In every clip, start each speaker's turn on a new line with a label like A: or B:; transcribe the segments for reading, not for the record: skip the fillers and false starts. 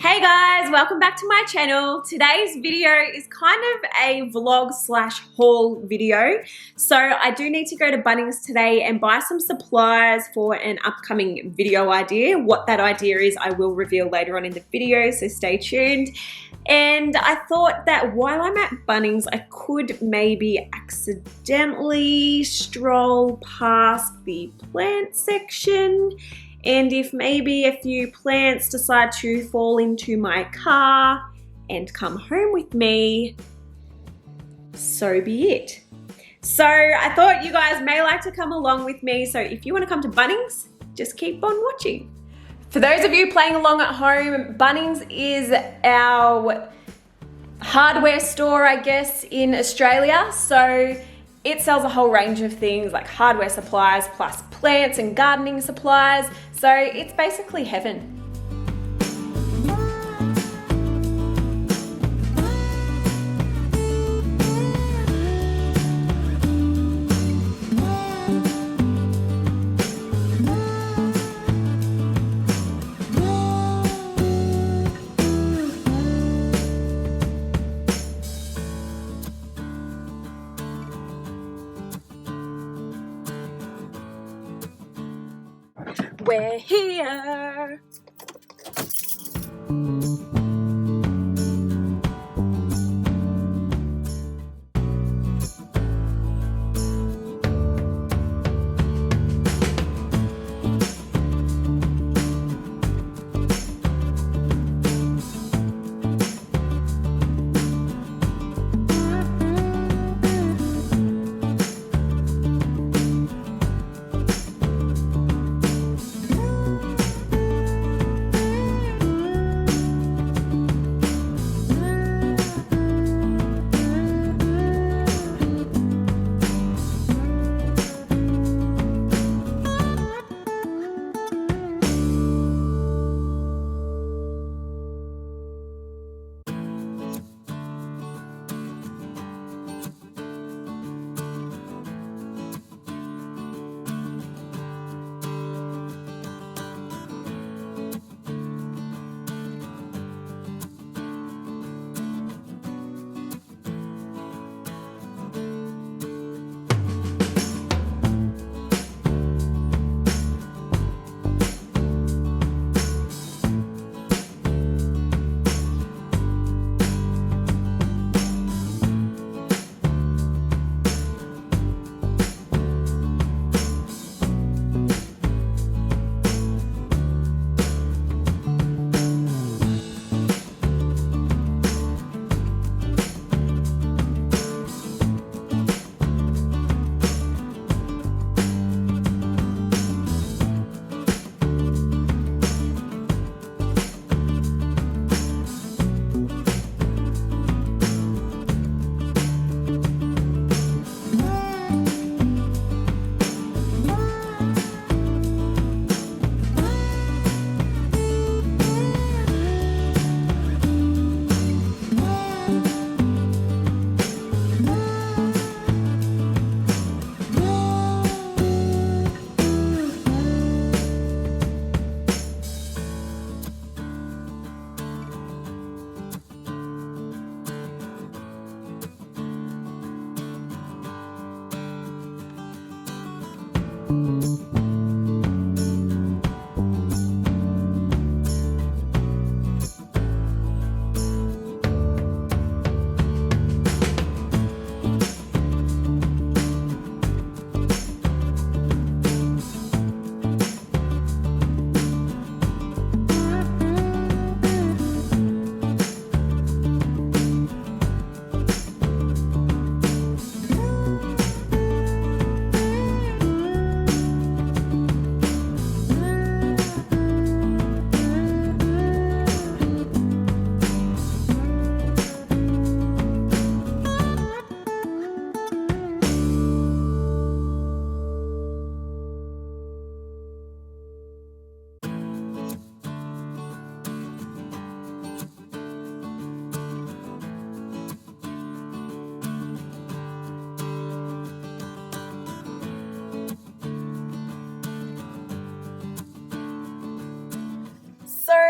A: Hey guys, welcome back to my channel. Today's video is kind of a vlog slash haul video. So I do need to go to Bunnings today and buy some supplies for an upcoming video idea. What that idea is, I will reveal later on in the video, so stay tuned. And I thought that while I'm at Bunnings, I could maybe accidentally stroll past the plant section. And if maybe a few plants decide to fall into my car and come home with me, so be it. So I thought you guys may like to come along with me. So if you want to come to Bunnings, just keep on watching. For those of you playing along at home, Bunnings is our hardware store, I guess, in Australia. So it sells a whole range of things like hardware supplies plus plants and gardening supplies. So it's basically heaven. We're here.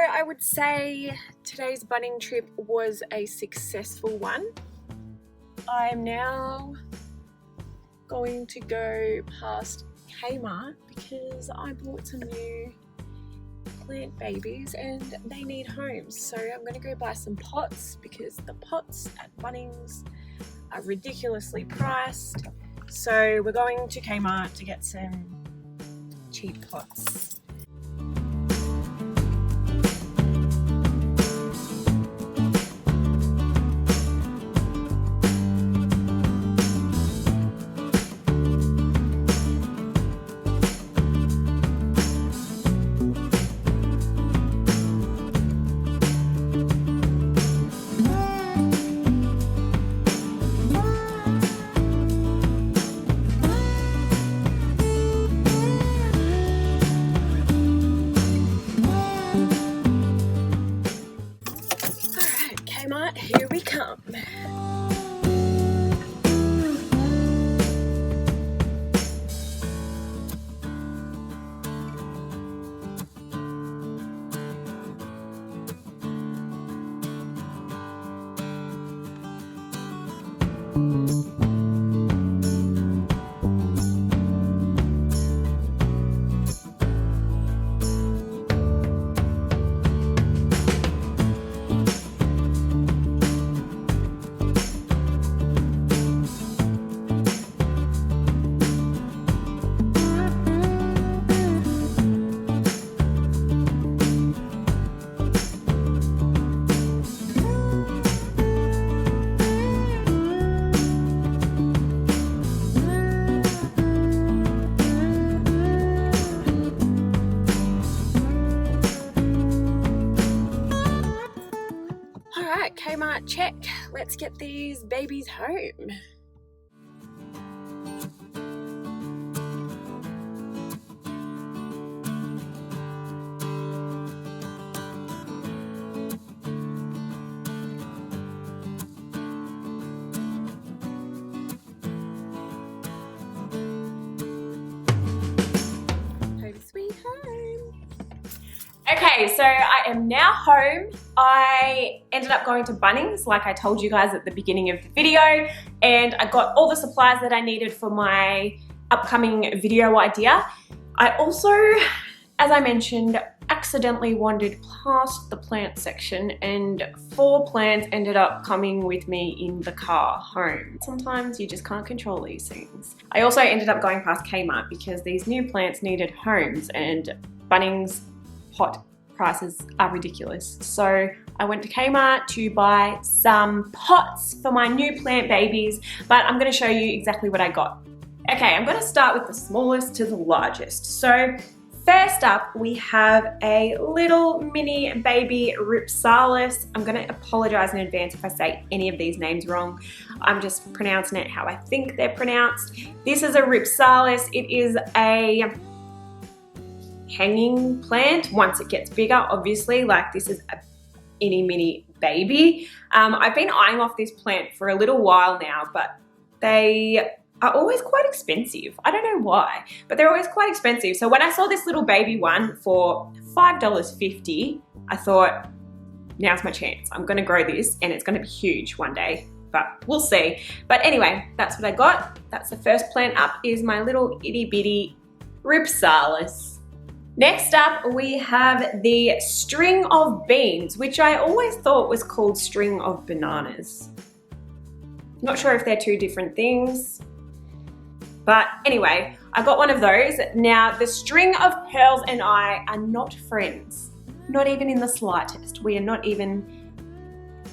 A: I would say today's Bunnings trip was a successful one. I am now going to go past Kmart because I bought some new plant babies and they need homes. So I'm going to go buy some pots because the pots at Bunnings are ridiculously priced. So we're going to Kmart to get some cheap pots. Here we come. Alright, Kmart check. Let's get these babies home. Home sweet home. Okay, so I am now home. I ended up going to Bunnings, like I told you guys at the beginning of the video, and I got all the supplies that I needed for my upcoming video idea. I also, as I mentioned, accidentally wandered past the plant section and 4 plants ended up coming with me in the car home. Sometimes you just can't control these things. I also ended up going past Kmart because these new plants needed homes and Bunnings pot prices are ridiculous. So I went to Kmart to buy some pots for my new plant babies, but I'm going to show you exactly what I got. Okay, I'm going to start with the smallest to the largest. So first up, we have a little mini baby Ripsalis. I'm going to apologize in advance if I say any of these names wrong. I'm just pronouncing it how I think they're pronounced. This is a Ripsalis. It is a hanging plant once it gets bigger, obviously. Like, this is a itty mini baby. I've been eyeing off this plant for a little while now, but they are always quite expensive. I don't know why, but they're always quite expensive. So when I saw this little baby one for $5.50, I thought, now's my chance. I'm gonna grow this and it's gonna be huge one day, but we'll see. But anyway, that's what I got. That's the first plant up, is my little itty bitty Ripsalis. Next up, we have the string of beans, which I always thought was called string of bananas. Not sure if they're two different things, but anyway, I got one of those. Now, the string of pearls and I are not friends, not even in the slightest. We are not even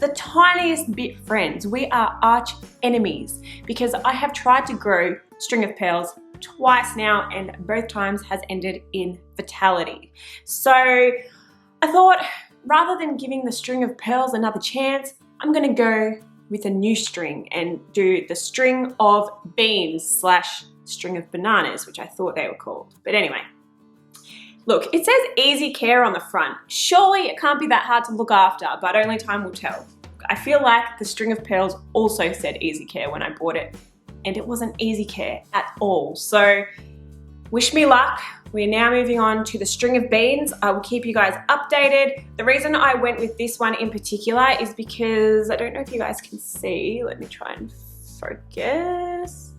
A: the tiniest bit friends. We are arch enemies because I have tried to grow string of pearls twice now and both times has ended in fatality. So I thought, rather than giving the string of pearls another chance, I'm gonna go with a new string and do the string of beans slash string of bananas, which I thought they were called. But anyway, look, it says easy care on the front. Surely it can't be that hard to look after, but only time will tell. I feel like the string of pearls also said easy care when I bought it, and it wasn't easy care at all. So Wish me luck. We're now moving on to the string of beans. I will keep you guys updated. The reason I went with this one in particular is because, I don't know if you guys can see, let me try and focus.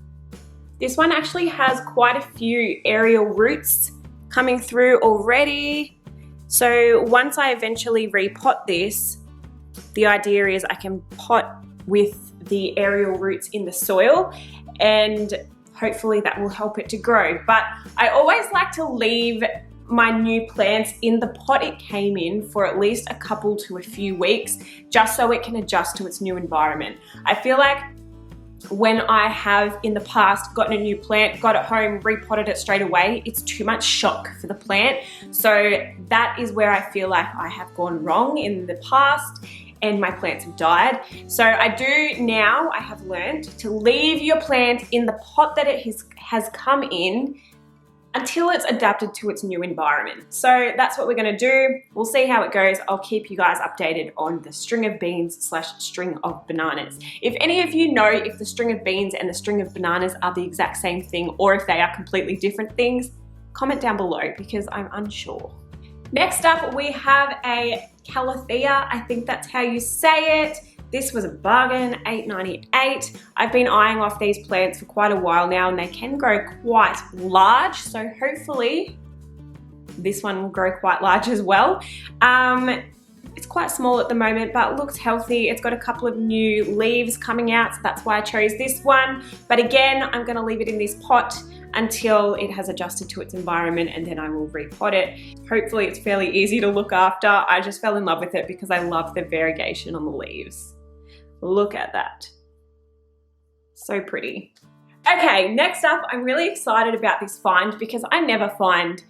A: This one actually has quite a few aerial roots coming through already. So once I eventually repot this, the idea is I can pot with the aerial roots in the soil, and hopefully that will help it to grow. But I always like to leave my new plants in the pot it came in for at least a couple to a few weeks, just so it can adjust to its new environment. I feel like when I have in the past gotten a new plant, got it home, repotted it straight away, it's too much shock for the plant. So that is where I feel like I have gone wrong in the past and my plants have died. So I have learned to leave your plant in the pot that it has come in until it's adapted to its new environment. So that's what we're gonna do. We'll see how it goes. I'll keep you guys updated on the string of beans / string of bananas. If any of you know if the string of beans and the string of bananas are the exact same thing or if they are completely different things, comment down below because I'm unsure. Next up, we have a calathea. I think that's how you say it. This was a bargain, $8.98. I've been eyeing off these plants for quite a while now and they can grow quite large. So hopefully this one will grow quite large as well. It's quite small at the moment, but looks healthy. It's got a couple of new leaves coming out, so that's why I chose this one. But again, I'm gonna leave it in this pot until it has adjusted to its environment and then I will repot it. Hopefully it's fairly easy to look after. I just fell in love with it because I love the variegation on the leaves. Look at that. So pretty. Okay, next up, I'm really excited about this find because I never find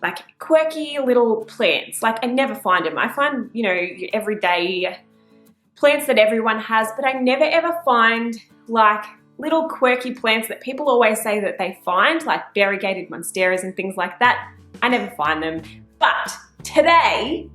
A: like quirky little plants. Like I never find them. I find, you know, your everyday plants that everyone has, but I never ever find like little quirky plants that people always say that they find, like variegated monsteras and things like that. I never find them. But today,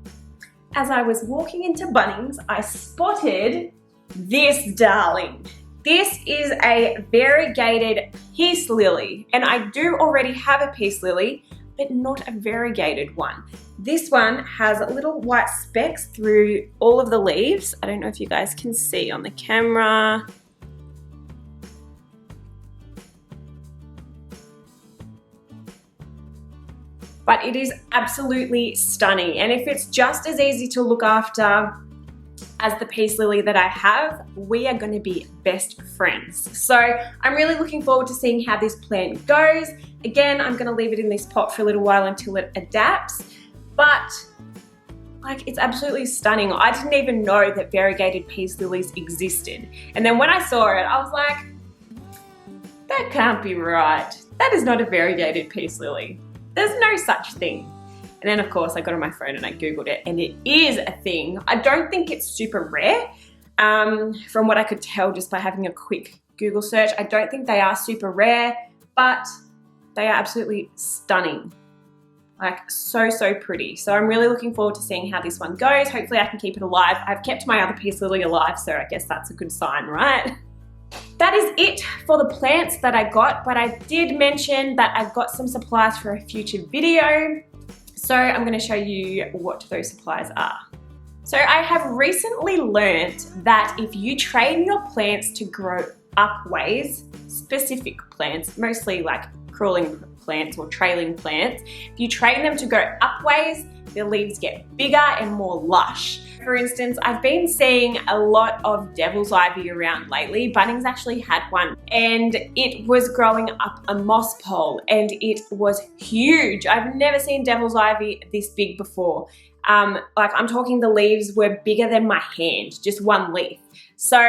A: as I was walking into Bunnings, I spotted this darling. This is a variegated peace lily, and I do already have a peace lily, but not a variegated one. This one has little white specks through all of the leaves. I don't know if you guys can see on the camera. But it is absolutely stunning. And if it's just as easy to look after as the peace lily that I have, we are gonna be best friends. So I'm really looking forward to seeing how this plant goes. Again, I'm gonna leave it in this pot for a little while until it adapts, but like it's absolutely stunning. I didn't even know that variegated peace lilies existed. And then when I saw it, I was like, that can't be right. That is not a variegated peace lily. There's no such thing. And then of course I got on my phone and I Googled it and it is a thing. I don't think it's super rare. From what I could tell just by having a quick Google search, I don't think they are super rare, but they are absolutely stunning. Like so pretty. So I'm really looking forward to seeing how this one goes. Hopefully I can keep it alive. I've kept my other peace lily alive, so I guess that's a good sign, right? That is it for the plants that I got, but I did mention that I've got some supplies for a future video. So I'm gonna show you what those supplies are. So I have recently learned that if you train your plants to grow upways, specific plants, mostly like crawling plants or trailing plants, if you train them to go upways, the leaves get bigger and more lush. For instance, I've been seeing a lot of devil's ivy around lately. Bunnings actually had one and it was growing up a moss pole and it was huge. I've never seen devil's ivy this big before. Like I'm talking the leaves were bigger than my hand, just one leaf. So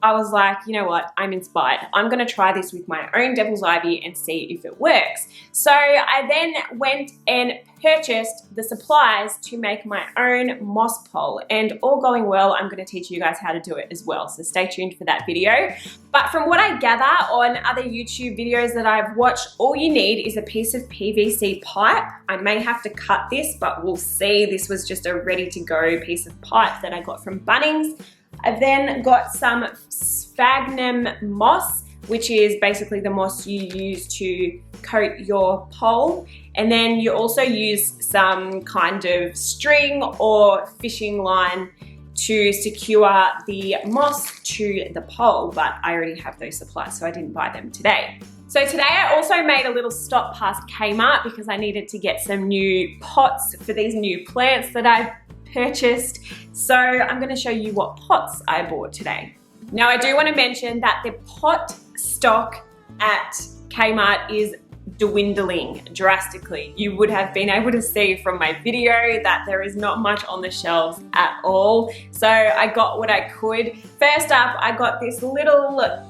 A: I was like, you know what, I'm inspired. I'm gonna try this with my own devil's ivy and see if it works. So I then went and purchased the supplies to make my own moss pole, and all going well, I'm gonna teach you guys how to do it as well. So stay tuned for that video. But from what I gather on other YouTube videos that I've watched, all you need is a piece of PVC pipe. I may have to cut this, but we'll see. This was just a ready to go piece of pipe that I got from Bunnings. I've then got some sphagnum moss. which is basically the moss you use to coat your pole. And then you also use some kind of string or fishing line to secure the moss to the pole, but I already have those supplies, so I didn't buy them today. So today I also made a little stop past Kmart because I needed to get some new pots for these new plants that I've purchased. So I'm going to show you what pots I bought today. Now I do want to mention that the pot stock at Kmart is dwindling drastically. You would have been able to see from my video that there is not much on the shelves at all. So I got what I could. First up, I got this little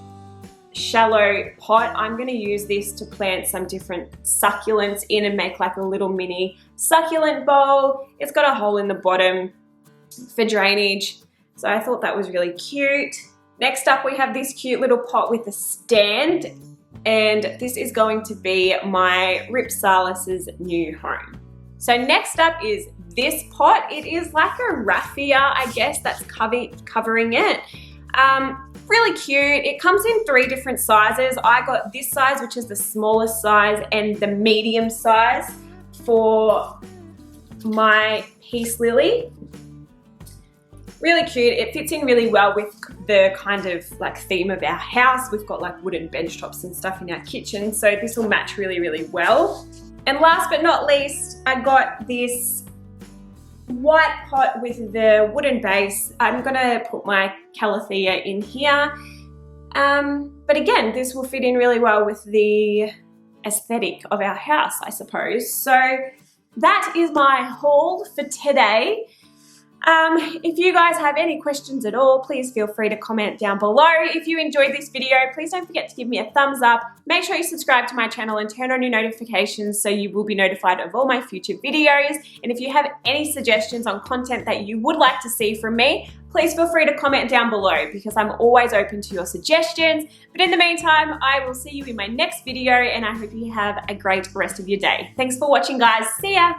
A: shallow pot. I'm going to use this to plant some different succulents in and make like a little mini succulent bowl. It's got a hole in the bottom for drainage, so I thought that was really cute. Next up, we have this cute little pot with a stand, and this is going to be my Ripsalis's new home. So next up is this pot. It is like a raffia, I guess, that's covering it. Really cute. It comes in 3 different sizes. I got this size, which is the smallest size, and the medium size for my peace lily. Really cute. It fits in really well with the kind of like theme of our house. We've got like wooden bench tops and stuff in our kitchen, so this will match really, really well. And last but not least, I got this white pot with the wooden base. I'm gonna put my calathea in here. But again, this will fit in really well with the aesthetic of our house, I suppose. So that is my haul for today. If you guys have any questions at all, please feel free to comment down below. If you enjoyed this video, please don't forget to give me a thumbs up. Make sure you subscribe to my channel and turn on your notifications so you will be notified of all my future videos. And if you have any suggestions on content that you would like to see from me, please feel free to comment down below because I'm always open to your suggestions. But in the meantime, I will see you in my next video, and I hope you have a great rest of your day. Thanks for watching, guys. See ya!